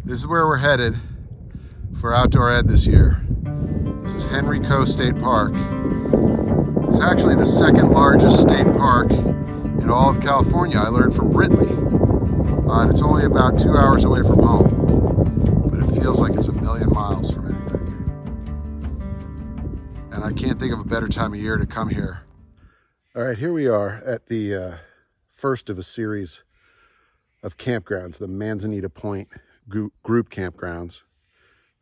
This is where we're headed for Outdoor Ed this year. This is Henry Coe State Park. It's actually the second largest state park in all of California. I learned from Britley. And it's only about 2 hours away from home, but it feels like it's a million miles from anything. And I can't think of a better time of year to come here. All right, here we are at the first of a series of campgrounds, the Manzanita Point group campgrounds.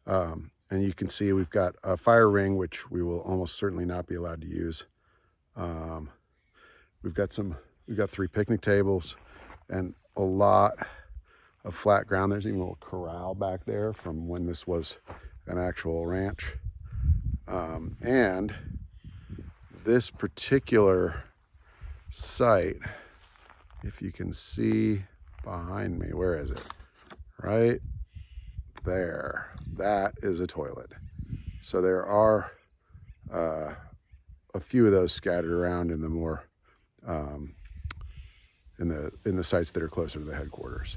And you can see we've got a fire ring, which we will almost certainly not be allowed to use. We've got 3 picnic tables and a lot of flat ground. There's even a little corral back there from when this was an actual ranch. And this particular site, if you can see behind me, where is it? Right there. That is a toilet. So there are a few of those scattered around in the more in the sites that are closer to the headquarters.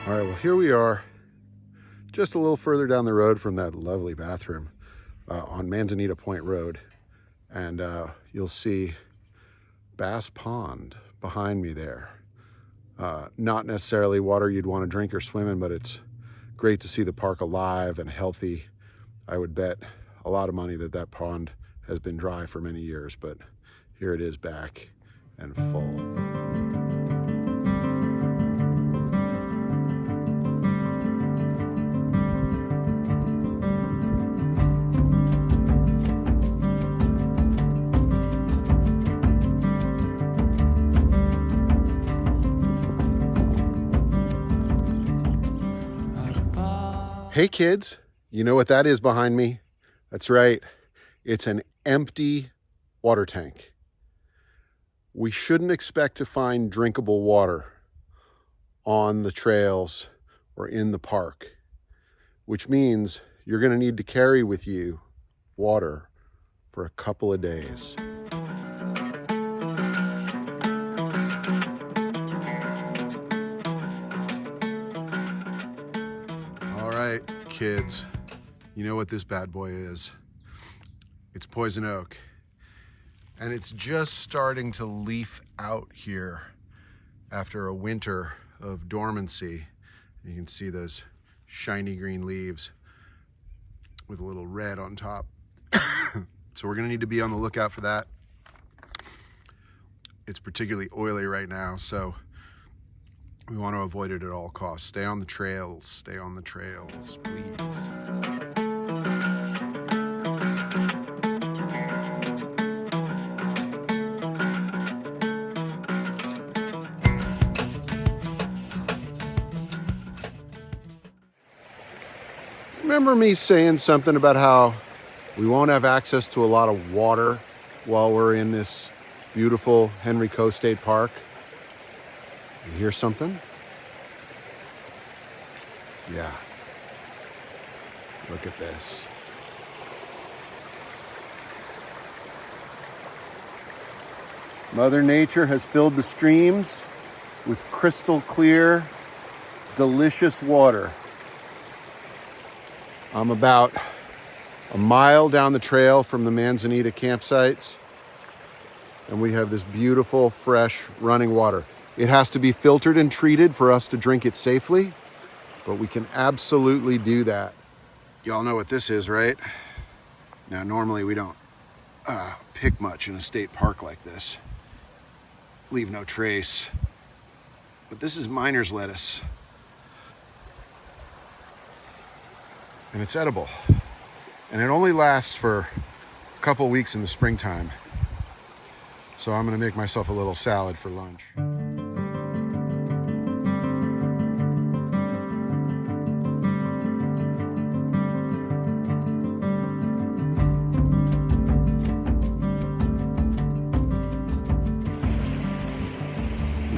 All right, well, here we are, just a little further down the road from that lovely bathroom on Manzanita Point Road. And you'll see Bass Pond behind me there. Not necessarily water you'd want to drink or swim in, but it's great to see the park alive and healthy. I would bet a lot of money that that pond has been dry for many years, but here it is back and full. Hey kids, you know what that is behind me? That's right, it's an empty water tank. We shouldn't expect to find drinkable water on the trails or in the park, which means you're gonna need to carry with you water for a couple of days. Kids, you know what this bad boy is. It's poison oak. And it's just starting to leaf out here after a winter of dormancy. You can see those shiny green leaves with a little red on top. So we're gonna need to be on the lookout for that. It's particularly oily right now, so we want to avoid it at all costs. Stay on the trails, please. Remember me saying something about how we won't have access to a lot of water while we're in this beautiful Henry Coe State Park? You hear something? Yeah. Look at this. Mother Nature has filled the streams with crystal clear, delicious water. I'm about a mile down the trail from the Manzanita campsites, and we have this beautiful, fresh, running water. It has to be filtered and treated for us to drink it safely, but we can absolutely do that. Y'all know what this is, right? Now, normally we don't pick much in a state park like this. Leave no trace. But this is miner's lettuce. And it's edible. And it only lasts for a couple weeks in the springtime. So I'm gonna make myself a little salad for lunch.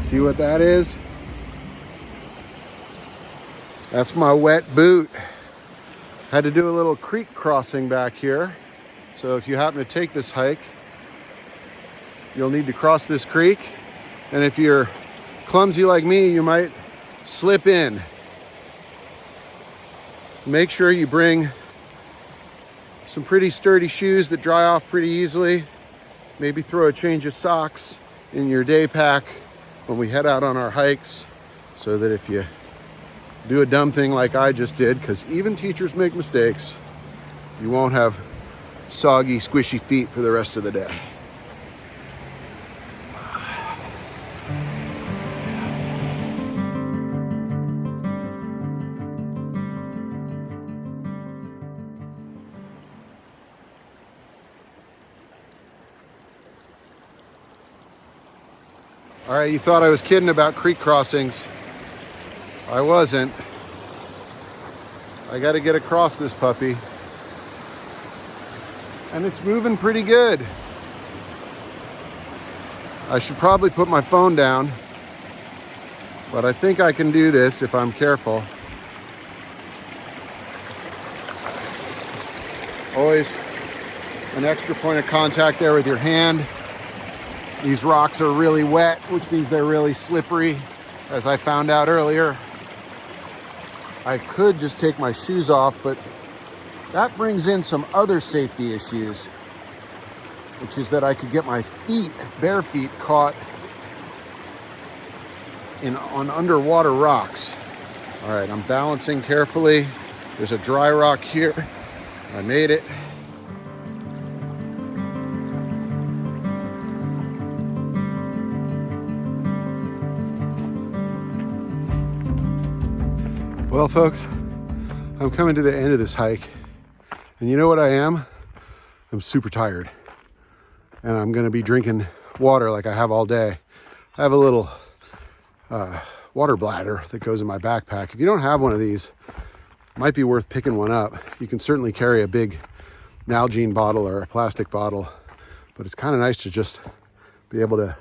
See what that is? That's my wet boot. Had to do a little creek crossing back here. So if you happen to take this hike, you'll need to cross this creek. And if you're clumsy like me, you might slip in. Make sure you bring some pretty sturdy shoes that dry off pretty easily. Maybe throw a change of socks in your day pack when we head out on our hikes, so that if you do a dumb thing like I just did, because even teachers make mistakes, you won't have soggy, squishy feet for the rest of the day. All right, you thought I was kidding about creek crossings. I wasn't. I got to get across this puppy. And it's moving pretty good. I should probably put my phone down, but I think I can do this if I'm careful. Always an extra point of contact there with your hand. These rocks are really wet, which means they're really slippery, as I found out earlier. I could just take my shoes off, but that brings in some other safety issues, which is that I could get my feet, bare feet, caught on underwater rocks. All right, I'm balancing carefully. There's a dry rock here. I made it. Well, folks, I'm coming to the end of this hike, and you know what I am? I'm super tired, and I'm gonna be drinking water like I have all day. I have a little water bladder that goes in my backpack. If you don't have one of these, it might be worth picking one up. You can certainly carry a big Nalgene bottle or a plastic bottle, but it's kind of nice to just be able to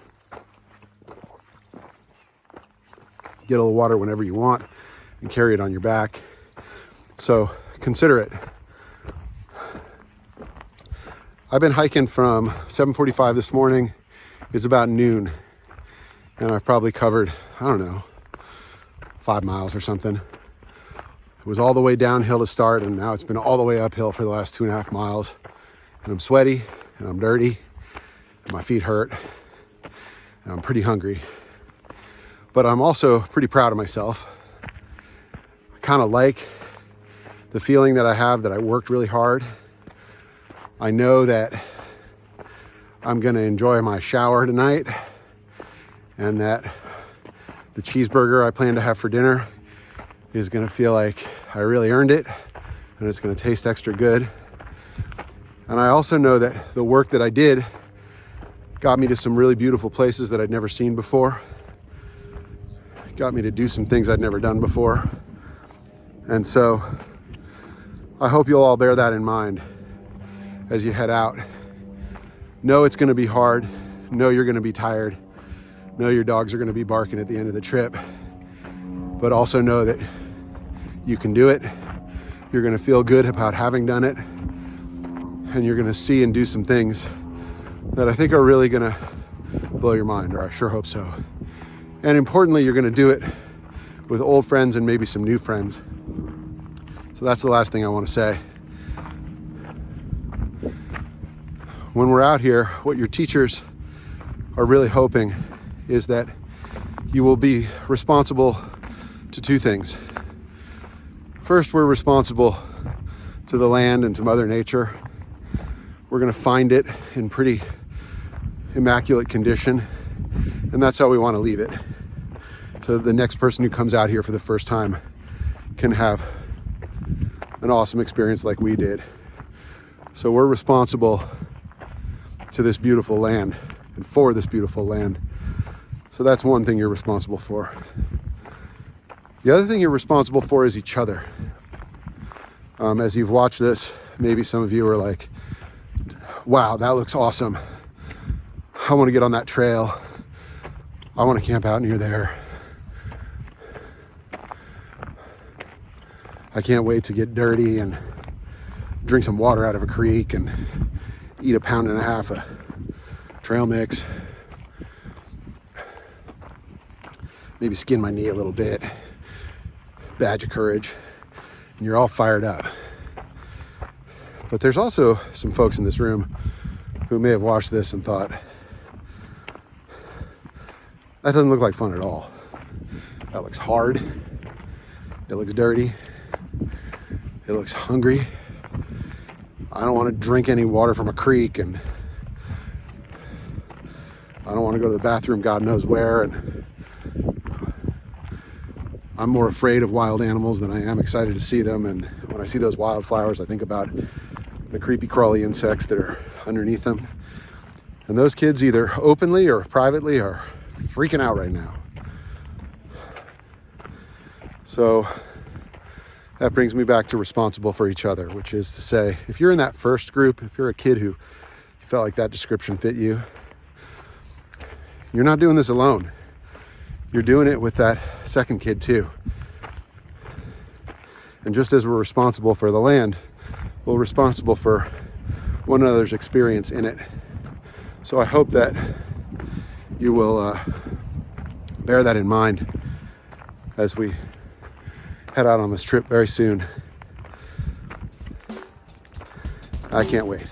get a little water whenever you want and carry it on your back. So consider it. I've been hiking from 7:45 this morning. It's about noon, and I've probably covered, I don't know, 5 miles or something. It was all the way downhill to start, and now it's been all the way uphill for the last 2.5 miles. And I'm sweaty, and I'm dirty, and my feet hurt, and I'm pretty hungry. But I'm also pretty proud of myself. Kind of like the feeling that I have that I worked really hard. I know that I'm going to enjoy my shower tonight, and that the cheeseburger I plan to have for dinner is going to feel like I really earned it, and it's going to taste extra good. And I also know that the work that I did got me to some really beautiful places that I'd never seen before. Got me to do some things I'd never done before. And so I hope you'll all bear that in mind as you head out. Know it's going to be hard. Know you're going to be tired. Know your dogs are going to be barking at the end of the trip. But also know that you can do it. You're going to feel good about having done it. And you're going to see and do some things that I think are really going to blow your mind, or I sure hope so. And importantly, you're going to do it with old friends and maybe some new friends. So that's the last thing I want to say. When we're out here, what your teachers are really hoping is that you will be responsible to two things. First, we're responsible to the land and to Mother Nature. We're going to find it in pretty immaculate condition, and that's how we want to leave it. So the next person who comes out here for the first time can have an awesome experience like we did. So we're responsible to this beautiful land and for this beautiful land. So that's one thing you're responsible for. The other thing you're responsible for is each other. As you've watched this, maybe some of you are like, wow, that looks awesome. I want to get on that trail. I want to camp out near there. I can't wait to get dirty and drink some water out of a creek and eat a 1.5 pounds of trail mix. Maybe skin my knee a little bit. Badge of courage. And you're all fired up. But there's also some folks in this room who may have watched this and thought, that doesn't look like fun at all. That looks hard. It looks dirty. It looks hungry. I don't want to drink any water from a creek, and I don't want to go to the bathroom God knows where, and I'm more afraid of wild animals than I am excited to see them. And when I see those wildflowers, I think about the creepy crawly insects that are underneath them. And those kids, either openly or privately, are freaking out right now. So that brings me back to responsible for each other, which is to say, if you're in that first group, if you're a kid who felt like that description fit you, you're not doing this alone. You're doing it with that second kid too. And just as we're responsible for the land, we're responsible for one another's experience in it. So I hope that you will bear that in mind as we head out on this trip very soon. I can't wait.